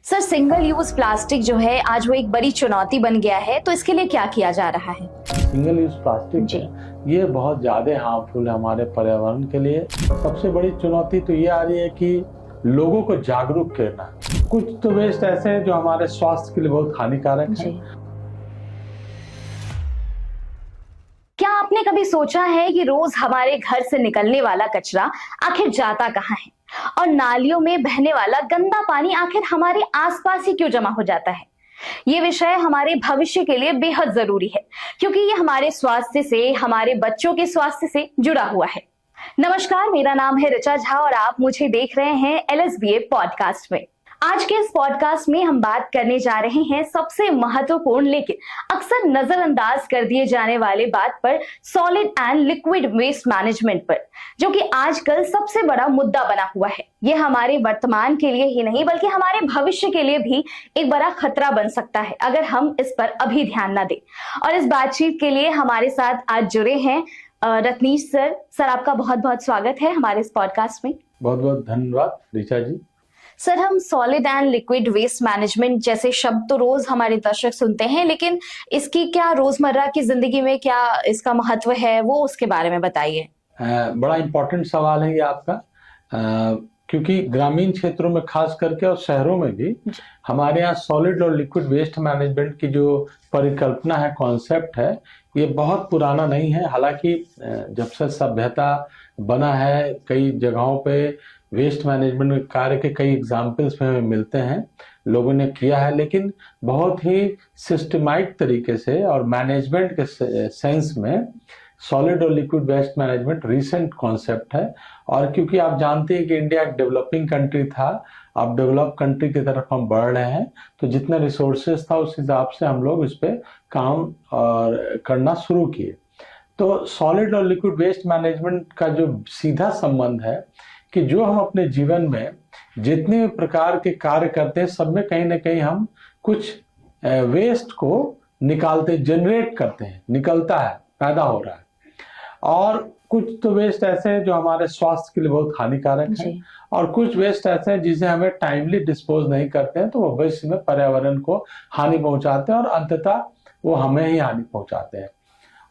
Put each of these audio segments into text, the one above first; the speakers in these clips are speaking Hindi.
सर, सिंगल यूज प्लास्टिक जो है आज वो एक बड़ी चुनौती बन गया है, तो इसके लिए क्या किया जा रहा है? सिंगल यूज प्लास्टिक जी। ये बहुत ज्यादा हार्मफुल है हमारे पर्यावरण के लिए। सबसे बड़ी चुनौती तो ये आ रही है कि लोगों को जागरूक करना। कुछ तो वेस्ट ऐसे हैं जो हमारे स्वास्थ्य के लिए बहुत हानिकारक है। क्या आपने कभी सोचा है कि रोज हमारे घर से निकलने वाला कचरा आखिर जाता कहाँ है, और नालियों में बहने वाला गंदा पानी आखिर हमारे आसपास ही क्यों जमा हो जाता है? ये विषय हमारे भविष्य के लिए बेहद जरूरी है, क्योंकि ये हमारे स्वास्थ्य से, हमारे बच्चों के स्वास्थ्य से जुड़ा हुआ है। नमस्कार, मेरा नाम है ऋचा झा और आप मुझे देख रहे हैं LSBA पॉडकास्ट में। आज के इस पॉडकास्ट में हम बात करने जा रहे हैं सबसे महत्वपूर्ण लेकिन अक्सर नजरअंदाज कर दिए जाने वाले बात पर, solid and liquid waste management पर, जो कि आजकल सबसे बड़ा मुद्दा बना हुआ है। ये हमारे वर्तमान के लिए ही नहीं बल्कि हमारे भविष्य के लिए भी एक बड़ा खतरा बन सकता है अगर हम इस पर अभी ध्यान न दें। और इस बातचीत के लिए हमारे साथ आज जुड़े हैं रत्नीश सर। सर, आपका बहुत बहुत स्वागत है हमारे इस पॉडकास्ट में। बहुत बहुत धन्यवाद ऋचा जी। सर, हम solid and liquid waste management जैसे शब्द तो रोज हमारे दर्शक सुनते हैं, लेकिन इसकी क्या रोजमर्रा की जिंदगी में क्या इसका महत्व है, वो उसके बारे में बताइए। बड़ा इम्पोर्टेंट सवाल है ये आपका, क्योंकि ग्रामीण क्षेत्रों में खास करके और शहरों में भी हमारे यहाँ सॉलिड और लिक्विड वेस्ट मैनेजमेंट की जो परिकल्पना है, कॉन्सेप्ट है, ये बहुत पुराना नहीं है। हालांकि जब से सभ्यता बना है, कई जगहों पे वेस्ट मैनेजमेंट कार्य के कई एग्जाम्पल्स में हमें मिलते हैं, लोगों ने किया है, लेकिन बहुत ही सिस्टमैटिक तरीके से और मैनेजमेंट के सेंस में सॉलिड और liquid waste management recent concept है। और क्योंकि आप जानते हैं कि इंडिया एक डेवलपिंग कंट्री था, अब डेवलप कंट्री की तरफ हम बढ़ रहे हैं, तो जितना रिसोर्सेज था उस हिसाब से हम लोग इस पे काम और करना शुरू किए। तो सॉलिड और लिक्विड वेस्ट मैनेजमेंट का जो सीधा संबंध है कि जो हम अपने जीवन में जितने प्रकार के कार्य करते हैं, सब में कहीं ना कहीं हम कुछ वेस्ट को निकालते, जनरेट करते हैं, निकलता है, पैदा हो रहा है। और कुछ तो वेस्ट ऐसे हैं जो हमारे स्वास्थ्य के लिए बहुत हानिकारक है, और कुछ वेस्ट ऐसे हैं जिसे हमें टाइमली डिस्पोज नहीं करते हैं, तो वो भविष्य में पर्यावरण को हानि पहुंचाते हैं और अंततः वो हमें ही हानि पहुंचाते हैं।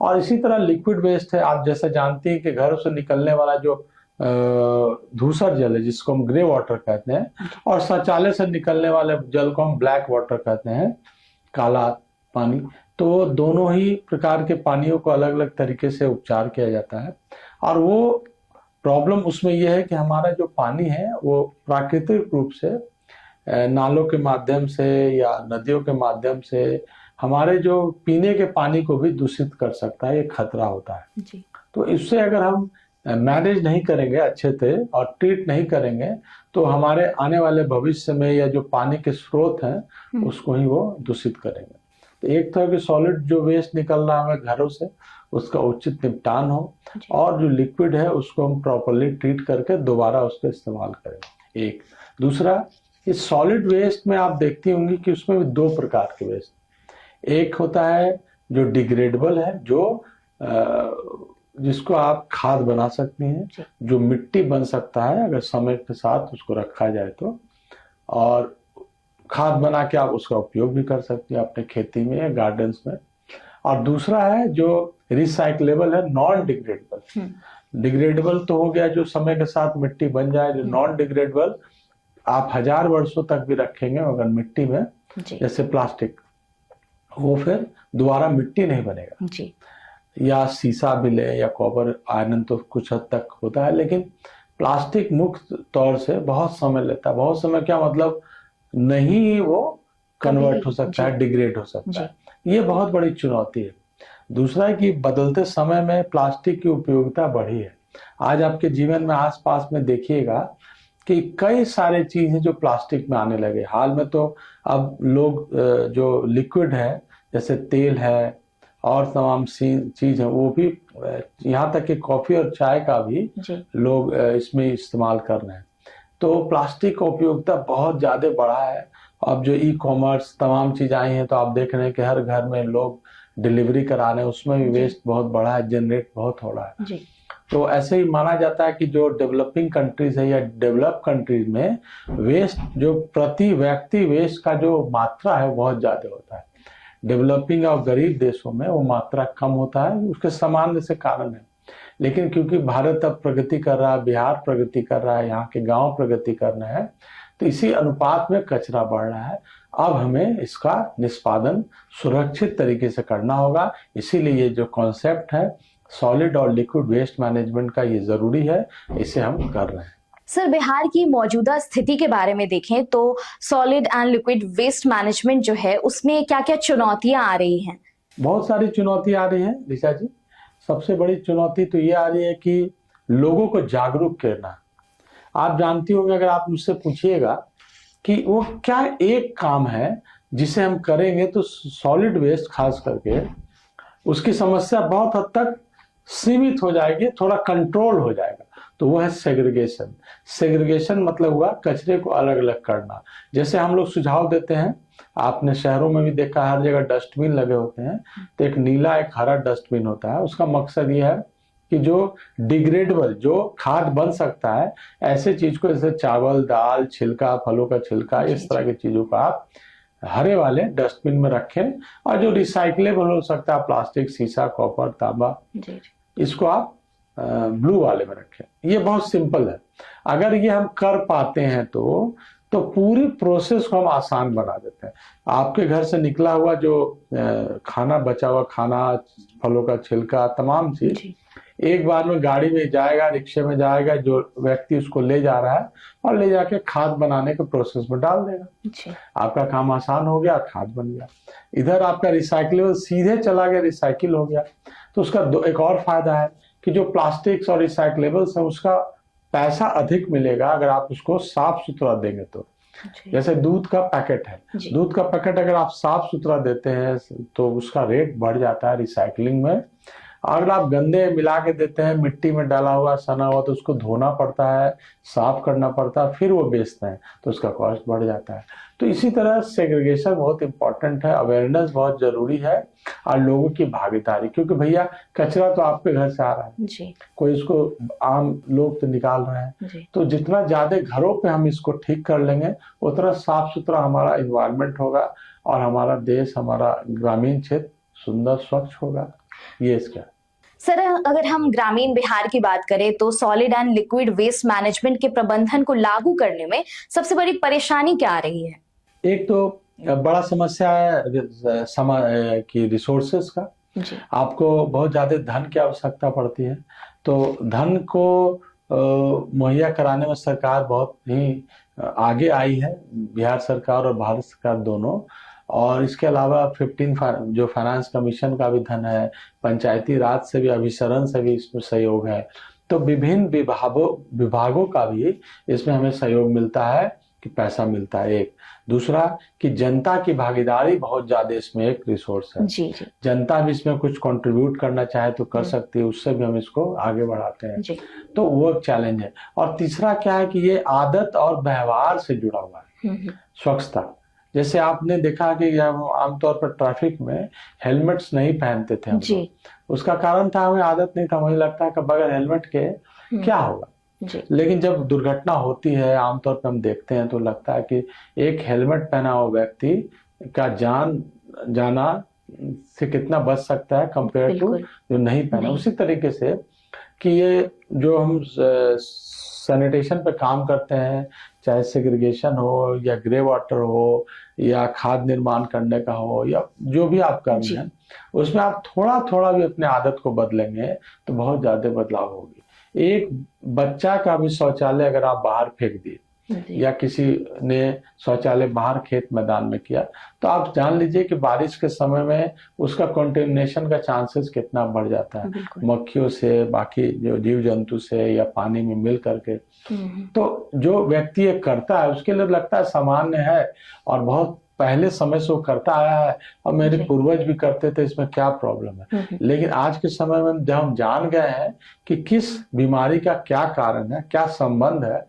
और इसी तरह लिक्विड वेस्ट है, आप जैसा जानते हैं कि घरों से निकलने वाला जो धूसर जल है जिसको हम ग्रे वाटर कहते हैं, और शौचालय से निकलने वाले जल को हम ब्लैक वाटर कहते हैं, काला पानी। तो दोनों ही प्रकार के पानियों को अलग अलग तरीके से उपचार किया जाता है। और वो प्रॉब्लम उसमें यह है कि हमारा जो पानी है वो प्राकृतिक रूप से नालों के माध्यम से या नदियों के माध्यम से हमारे जो पीने के पानी को भी दूषित कर सकता है, ये खतरा होता है जी। तो इससे अगर हम मैनेज नहीं करेंगे अच्छे से और ट्रीट नहीं करेंगे, तो हमारे आने वाले भविष्य में या जो पानी के स्रोत हैं उसको ही वो दूषित करेंगे। तो एक तरह की सॉलिड जो वेस्ट निकल रहा है घरों से, उसका उचित निपटान हो, और जो लिक्विड है उसको हम प्रॉपर्ली ट्रीट करके दोबारा उसका इस्तेमाल करें। एक दूसरा, इस सॉलिड वेस्ट में आप देखती होंगी कि उसमें भी दो प्रकार के वेस्ट, एक होता है जो डिग्रेडेबल है, जो जिसको आप खाद बना सकती हैं, जो मिट्टी बन सकता है अगर समय के साथ उसको रखा जाए तो, और खाद बना के आप उसका उपयोग भी कर सकती हैं अपने खेती में या गार्डन्स में। और दूसरा है जो रिसाइक्लेबल है, नॉन डिग्रेडेबल। डिग्रेडेबल तो हो गया जो समय के साथ मिट्टी बन जाए, जो नॉन डिग्रेडेबल आप 1000 वर्षों तक भी रखेंगे अगर मिट्टी में, जैसे प्लास्टिक, वो फिर दोबारा मिट्टी नहीं बनेगा जी। या शीशा भी ले या कॉपर आयरन तो कुछ हद तक होता है, लेकिन प्लास्टिक मुक्त तौर से बहुत समय लेता है। बहुत समय क्या मतलब, नहीं वो कन्वर्ट हो सकता है, डिग्रेड हो सकता है। ये बहुत बड़ी चुनौती है। दूसरा है कि बदलते समय में प्लास्टिक की उपयोगिता बढ़ी है। आज आपके जीवन में आसपास में देखिएगा कि कई सारे चीज है जो प्लास्टिक में आने लगे। हाल में तो अब लोग जो लिक्विड है जैसे तेल है और तमाम चीज है, वो भी, यहाँ तक कि कॉफी और चाय का भी लोग इसमें इस्तेमाल कर रहे हैं। तो प्लास्टिक का उपयोगिता बहुत ज्यादा बढ़ा है। अब जो ई कॉमर्स तमाम चीज आई हैं, तो आप देख रहे हैं कि हर घर में लोग डिलीवरी करा रहे हैं, उसमें भी वेस्ट बहुत बढ़ा है, जनरेट बहुत हो रहा है जी। तो ऐसे ही माना जाता है कि जो डेवलपिंग कंट्रीज है या डेवलप कंट्रीज में वेस्ट, जो प्रति व्यक्ति वेस्ट का जो मात्रा है बहुत ज्यादा होता है। डेवलपिंग और गरीब देशों में वो मात्रा कम होता है, उसके सामान्य से कारण है। लेकिन क्योंकि भारत अब प्रगति कर रहा है, बिहार प्रगति कर रहा है, यहाँ के गांव प्रगति कर रहे हैं, तो इसी अनुपात में कचरा बढ़ रहा है। अब हमें इसका निष्पादन सुरक्षित तरीके से करना होगा। इसीलिए ये जो कॉन्सेप्ट है सॉलिड और लिक्विड वेस्ट मैनेजमेंट का, ये जरूरी है, इसे हम कर रहे हैं। सर, बिहार की मौजूदा स्थिति के बारे में देखें तो solid and liquid waste management जो है उसमें क्या क्या चुनौतियां आ रही हैं? बहुत सारी चुनौती आ रही है ऋचा जी। सबसे बड़ी चुनौती तो ये आ रही है कि लोगों को जागरूक करना। आप जानती होंगे, अगर आप मुझसे पूछिएगा कि वो क्या एक काम है जिसे हम करेंगे तो सॉलिड वेस्ट खास करके उसकी समस्या बहुत हद तक सीमित हो जाएगी, थोड़ा कंट्रोल हो जाएगा, तो वो है सेग्रीगेशन। सेग्रीगेशन मतलब हुआ कचरे को अलग अलग करना। जैसे हम लोग सुझाव देते हैं, आपने शहरों में भी देखा हर जगह डस्टबिन लगे होते हैं, तो एक नीला एक हरा डस्टबिन होता है। उसका मकसद ये है कि जो डिग्रेडेबल, जो खाद बन सकता है, ऐसे चीज को जैसे चावल, दाल, छिलका, फलों का छिलका, इस तरह की चीजों को आप हरे वाले डस्टबिन में रखें। और जो रिसाइकलेबल हो सकता है, प्लास्टिक, शीशा, कॉपर, तांबा, इसको आप ब्लू वाले में रखें। ये बहुत सिंपल है। अगर ये हम कर पाते हैं तो पूरी प्रोसेस को हम आसान बना देते हैं। आपके घर से निकला हुआ जो खाना, बचा हुआ खाना, फलों का छिलका, तमाम चीज एक बार में गाड़ी में जाएगा, रिक्शे में जाएगा, जो व्यक्ति उसको ले जा रहा है और ले जाके खाद बनाने के प्रोसेस में डाल देगा। आपका काम आसान हो गया, खाद बन गया। इधर आपका रिसाइकलेबल सीधे चला गया, रिसाइकिल हो गया। तो उसका एक और फायदा है कि जो प्लास्टिक्स और रिसाइकलेबल्स है उसका पैसा अधिक मिलेगा अगर आप उसको साफ सुथरा देंगे तो। जैसे दूध का पैकेट है, दूध का पैकेट अगर आप साफ सुथरा देते हैं तो उसका रेट बढ़ जाता है रिसाइकलिंग में। अगर आप गंदे मिला के देते हैं, मिट्टी में डाला हुआ, सना हुआ, तो उसको धोना पड़ता है, साफ करना पड़ता है, फिर वो बेचते हैं, तो उसका कॉस्ट बढ़ जाता है। तो इसी तरह सेग्रीगेशन बहुत इंपॉर्टेंट है, अवेयरनेस बहुत जरूरी है और लोगों की भागीदारी। क्योंकि भैया कचरा तो आपके घर से आ रहा है जी। कोई इसको आम लोग तो निकाल रहे हैं, तो जितना ज्यादा घरों पे हम इसको ठीक कर लेंगे उतना साफ सुथरा हमारा इन्वायरमेंट होगा और हमारा देश, हमारा ग्रामीण क्षेत्र सुंदर स्वच्छ होगा। ये इसका। सर, अगर हम ग्रामीण बिहार की बात करें तो solid and liquid waste management के प्रबंधन को लागू करने में सबसे बड़ी परेशानी क्या आ रही है? एक तो बड़ा समस्या है समय की, रिसोर्सेस का। आपको बहुत ज्यादा धन की आवश्यकता पड़ती है, तो धन को मुहैया कराने में सरकार बहुत ही आगे आई है, बिहार सरकार और भारत सरकार दोनों। और इसके अलावा 15 जो फाइनेंस कमीशन का भी धन है, पंचायती राज से भी, अभिसरण से भी इसमें सहयोग है। तो विभिन्न विभागों का भी इसमें हमें सहयोग मिलता है कि पैसा मिलता है। एक दूसरा कि जनता की भागीदारी बहुत ज्यादा इसमें एक रिसोर्स है। जी। जनता भी इसमें कुछ कंट्रीब्यूट करना चाहे तो कर सकती है, उससे भी हम इसको आगे बढ़ाते हैं। तो वो एक चैलेंज है। और तीसरा क्या है कि ये आदत और व्यवहार से जुड़ा हुआ है। स्वच्छता, जैसे आपने देखा कि हम आमतौर पर ट्रैफिक में हेलमेट्स नहीं पहनते थे हम लोग। उसका कारण था हमें आदत नहीं था, मुझे लगता है कि बगैर हेलमेट के क्या होगा। लेकिन जब दुर्घटना होती है आमतौर पर हम देखते हैं तो लगता है कि एक हेलमेट पहना हुआ व्यक्ति का जान जाना से कितना बच सकता है कंपेयर टू जो नहीं पहना। उसी तरीके से कि ये जो हम सैनिटेशन पे काम करते हैं, चाहे सेग्रीगेशन हो या ग्रे वाटर हो या खाद निर्माण करने का हो या जो भी आप कर रहे हैं, उसमें आप थोड़ा थोड़ा भी अपने आदत को बदलेंगे तो बहुत ज्यादा बदलाव होगी। एक बच्चा का भी शौचालय अगर आप बाहर फेंक दिए या किसी ने शौचालय बाहर खेत मैदान में किया, तो आप जान लीजिए कि बारिश के समय में उसका कंटेमिनेशन का चांसेस कितना बढ़ जाता है, मक्खियों से, बाकी जो जीव जंतु से या पानी में मिल करके। तो जो व्यक्ति ये करता है उसके लिए लगता है सामान्य है और बहुत पहले समय से वो करता आया है और मेरे पूर्वज भी करते थे, इसमें क्या प्रॉब्लम है। लेकिन आज के समय में जब हम जान गए हैं कि किस बीमारी का क्या कारण है, क्या संबंध है,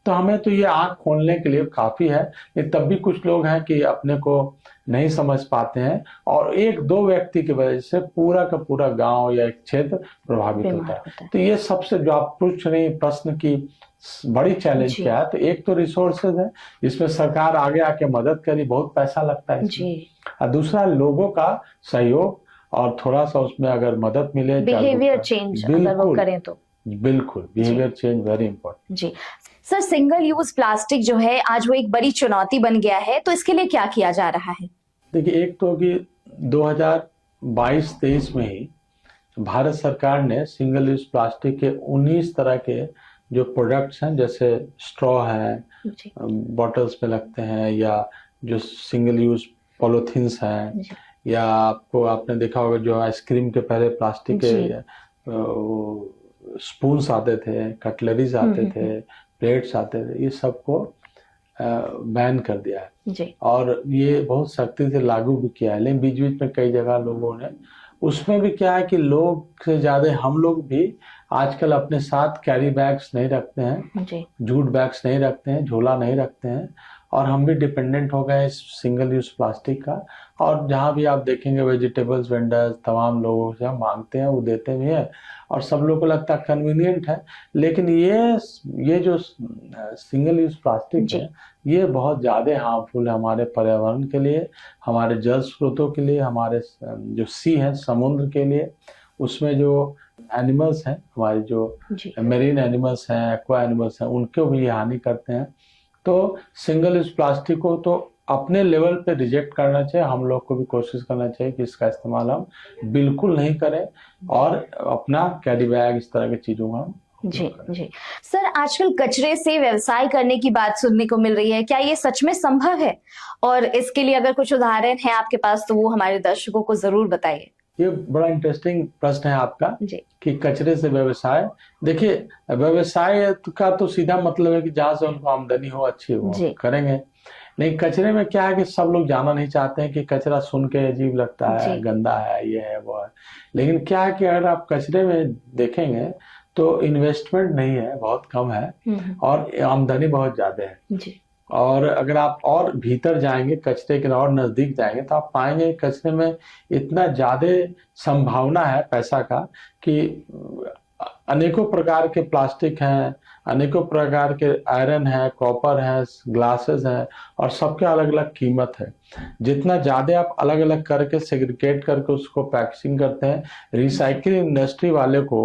तो हमें तो ये आंख खोलने के लिए काफी है, लेकिन तब भी कुछ लोग हैं कि अपने को नहीं समझ पाते हैं और एक दो व्यक्ति की वजह से पूरा का पूरा गांव या एक क्षेत्र प्रभावित होता बीमार है। होता है। तो ये सबसे जो आप पूछ रहे हैं प्रश्न की बड़ी चैलेंज जी। क्या है, तो एक तो रिसोर्सेज है जिसमें सरकार आगे आके मदद करी, बहुत पैसा लगता है इसमें। जी, और दूसरा लोगों का सहयोग और थोड़ा सा उसमें अगर मदद मिले, बिहेवियर जागरूकता, चेंज अगर वो बिल्कुल करें तो। बिल्कुल बिहेवियर चेंज वेरी इंपॉर्टेंट। जी सर, सिंगल यूज प्लास्टिक जो है आज वो एक बड़ी चुनौती बन गया है, तो इसके लिए क्या किया जा रहा है? देखिए, एक तो कि 2022-23 में ही भारत सरकार ने सिंगल यूज प्लास्टिक के 19 तरह के जो प्रोडक्ट्स हैं, जैसे स्ट्रॉ है, जी, बॉटल्स में लगते हैं, या जो सिंगल यूज पॉलिथीन्स हैं, जी, या आपने देखा होगा जो आइसक्रीम के पहले प्लास्टिक जी। के स्पून्स आते थे, कटलरीज आते थे, प्लेट्स आते थे, ये सबको बैन कर दिया है। जी, और ये बहुत सख्ती से लागू भी किया है, लेकिन बीच बीच में कई जगह लोगों ने, उसमें भी क्या है कि लोग से ज्यादा हम लोग भी आजकल अपने साथ कैरी बैग्स नहीं रखते हैं, जी, जूट बैग्स नहीं रखते हैं, झोला नहीं रखते हैं, और हम भी डिपेंडेंट हो गए इस सिंगल यूज प्लास्टिक का। और जहाँ भी आप देखेंगे वेजिटेबल्स वेंडर्स तमाम लोगों से हम मांगते हैं, वो देते भी हैं, और सब लोगों को लगता है कन्वीनियंट है। लेकिन ये जो सिंगल यूज प्लास्टिक जी। है, ये बहुत ज़्यादा हार्मफुल है हमारे पर्यावरण के लिए, हमारे जल स्रोतों के लिए, हमारे जो सी है समुद्र के लिए, उसमें जो एनिमल्स हैं, हमारे जो जी, मेरीन एनिमल्स हैं, एक्वा एनिमल्स हैं, उनको भी ये हानि करते हैं। तो सिंगल यूज प्लास्टिक को तो अपने लेवल पे रिजेक्ट करना चाहिए, हम लोग को भी कोशिश करना चाहिए कि इसका इस्तेमाल हम बिल्कुल नहीं करें, और अपना कैरी बैग इस तरह की चीजों का हम जी, उपयोग करें। जी। सर, आजकल कचरे से व्यवसाय करने की बात सुनने को मिल रही है, क्या ये सच में संभव है? और इसके लिए अगर कुछ उदाहरण है आपके पास तो वो हमारे दर्शकों को जरूर बताइए। ये बड़ा इंटरेस्टिंग प्रश्न है आपका जी, कि कचरे से व्यवसाय। देखिए, व्यवसाय का तो सीधा मतलब है कि जहाँ से उनको आमदनी हो, अच्छी हो, जी, करेंगे। नहीं, कचरे में क्या है कि सब लोग जाना नहीं चाहते हैं, कि कचरा सुन के अजीब लगता है, जी, गंदा है, ये है वो है। लेकिन क्या है कि अगर आप कचरे में देखेंगे तो इन्वेस्टमेंट नहीं है, बहुत कम है, और आमदनी बहुत ज्यादा है। जी, और अगर आप और भीतर जाएंगे, कचरे के और नजदीक जाएंगे, तो आप पाएंगे कचरे में इतना ज्यादा संभावना है पैसा का कि अनेकों प्रकार के प्लास्टिक हैं, अनेकों प्रकार के आयरन है, कॉपर है, ग्लासेस हैं, और सबके अलग अलग कीमत है। जितना ज्यादा आप अलग अलग करके सेग्रीगेट करके उसको पैकेजिंग करते हैं, रिसाइकलिंग इंडस्ट्री वाले को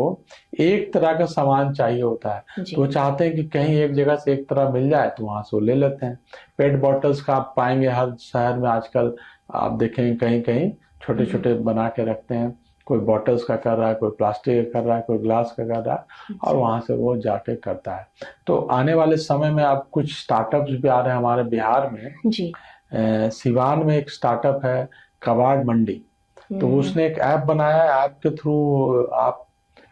एक तरह का सामान चाहिए होता है, जी, तो वो चाहते हैं कि कहीं एक जगह से एक तरह मिल जाए, तो वहां से वो ले लेते हैं। पेट बॉटल्स का आप पाएंगे हर शहर में आजकल, आप देखेंगे कहीं कहीं छोटे छोटे बना के रखते हैं, कोई बॉटल्स का कर रहा है, कोई प्लास्टिक का कर रहा है, कोई ग्लास का कर रहा है, और वहां से वो जाके करता है। तो आने वाले समय में आप कुछ स्टार्टअप्स भी आ रहे हैं हमारे बिहार में। जी, सिवान में एक स्टार्टअप है कबाड़ मंडी, तो उसने एक ऐप बनाया है, ऐप के थ्रू आप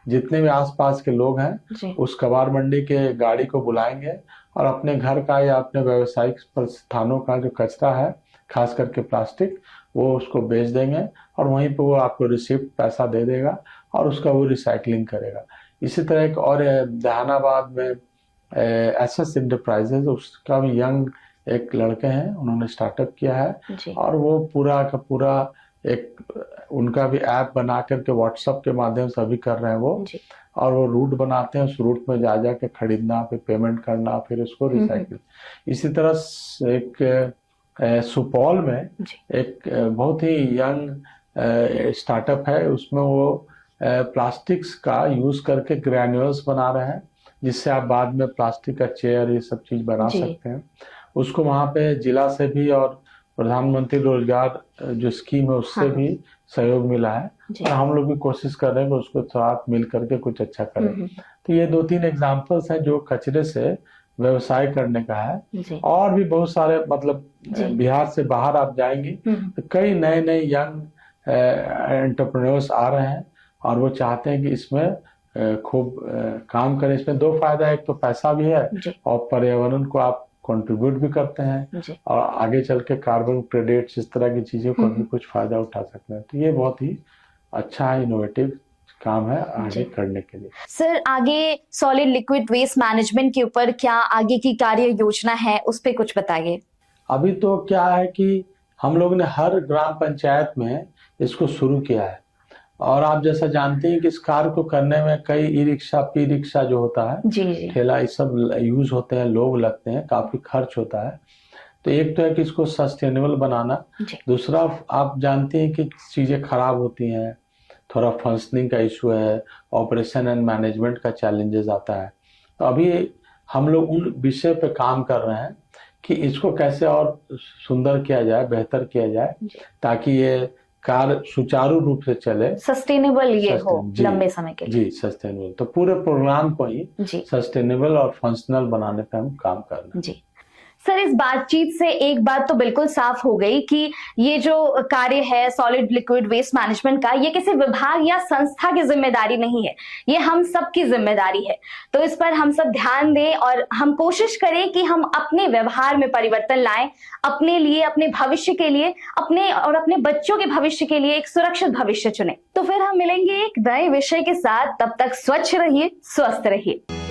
जितने भी आसपास के लोग हैं जी, उस कबाड़ मंडी के गाड़ी को बुलाएंगे, और अपने घर का या अपने व्यावसायिक स्थानों का जो कचरा है, खास करके प्लास्टिक, वो उसको बेच देंगे, और वहीं पे वो आपको रिसिप्ट पैसा दे देगा, और उसका वो रिसाइकलिंग करेगा। इसी तरह एक और जहानाबाद में एसएस इंटरप्राइजेज, उसका भी यंग एक लड़के हैं, उन्होंने स्टार्टअप किया है, जी, और वो पूरा का पूरा एक उनका भी ऐप बना करके व्हाट्सएप के माध्यम से अभी कर रहे हैं वो, जी, और वो रूट बनाते हैं, उस रूट में जा जा के खरीदना, फिर पेमेंट करना, फिर उसको रिसाइकिल। इसी तरह एक सुपौल में जी, एक बहुत ही यंग स्टार्टअप है, उसमें वो प्लास्टिक्स का यूज करके ग्रैन्यूल्स बना रहे हैं, जिससे आप बाद में प्लास्टिक का चेयर ये सब चीज बना जी, सकते हैं। उसको वहाँ पे जिला से भी और प्रधानमंत्री रोजगार जो स्कीम है उससे हाँ, भी सहयोग मिला है, जी, और हम लोग भी कोशिश कर रहे हैं कि उसको साथ मिल करके कुछ अच्छा करें। तो ये 2-3 एग्जांपल्स हैं जो कचरे से व्यवसाय करने का है। जी, और भी बहुत सारे, मतलब जी, बिहार से बाहर आप जाएंगे तो कई नए नए यंग एंटरप्रेन्योर्स आ रहे हैं, और वो चाहते हैं कि इसमें खूब काम करें। इसमें दो फायदा है, एक तो पैसा भी है, जी, और पर्यावरण को आप कंट्रीब्यूट भी करते हैं, जी, और आगे चल के कार्बन क्रेडिट्स इस तरह की चीजों को भी कुछ फायदा उठा सकते हैं। तो ये बहुत ही अच्छा है, इनोवेटिव काम है आगे जी। करने के लिए। सर, आगे सॉलिड लिक्विड वेस्ट मैनेजमेंट के ऊपर क्या आगे की कार्य योजना है, उस पे कुछ बताइए। अभी तो क्या है कि हम लोग ने हर ग्राम पंचायत में इसको शुरू किया है, और आप जैसा जानते हैं कि इस कार्य को करने में कई ई रिक्शा, पी रिक्शा जो होता है, जी जी ठेला, ये सब यूज होते हैं, लोग लगते हैं, काफी खर्च होता है। तो एक तो है कि इसको सस्टेनेबल बनाना, जी दूसरा आप जानते हैं कि चीजें खराब होती हैं, थोड़ा फंक्शनिंग का इशू है, ऑपरेशन एंड मैनेजमेंट का चैलेंजेस आता है। तो अभी हम लोग उन विषय पे काम कर रहे हैं कि इसको कैसे और सुंदर किया जाए, बेहतर किया जाए, जी। ताकि ये कार्य सुचारू रूप से चले। सस्टेनेबल ये हो Sustain- जी, लंबे समय के लिए। जी, सस्टेनेबल। तो पूरे प्रोग्राम को ही जी सस्टेनेबल और फंक्शनल बनाने पे हम काम कर रहे हैं। जी। सर, इस बातचीत से एक बात तो बिल्कुल साफ हो गई कि ये जो कार्य है सॉलिड लिक्विड वेस्ट मैनेजमेंट का, ये किसी विभाग या संस्था की जिम्मेदारी नहीं है, ये हम सबकी जिम्मेदारी है। तो इस पर हम सब ध्यान दें और हम कोशिश करें कि हम अपने व्यवहार में परिवर्तन लाएं, अपने लिए, अपने भविष्य के लिए, अपने और अपने बच्चों के भविष्य के लिए एक सुरक्षित भविष्य चुनें। तो फिर हम मिलेंगे एक नए विषय के साथ, तब तक स्वच्छ रहिए, स्वस्थ रहिए।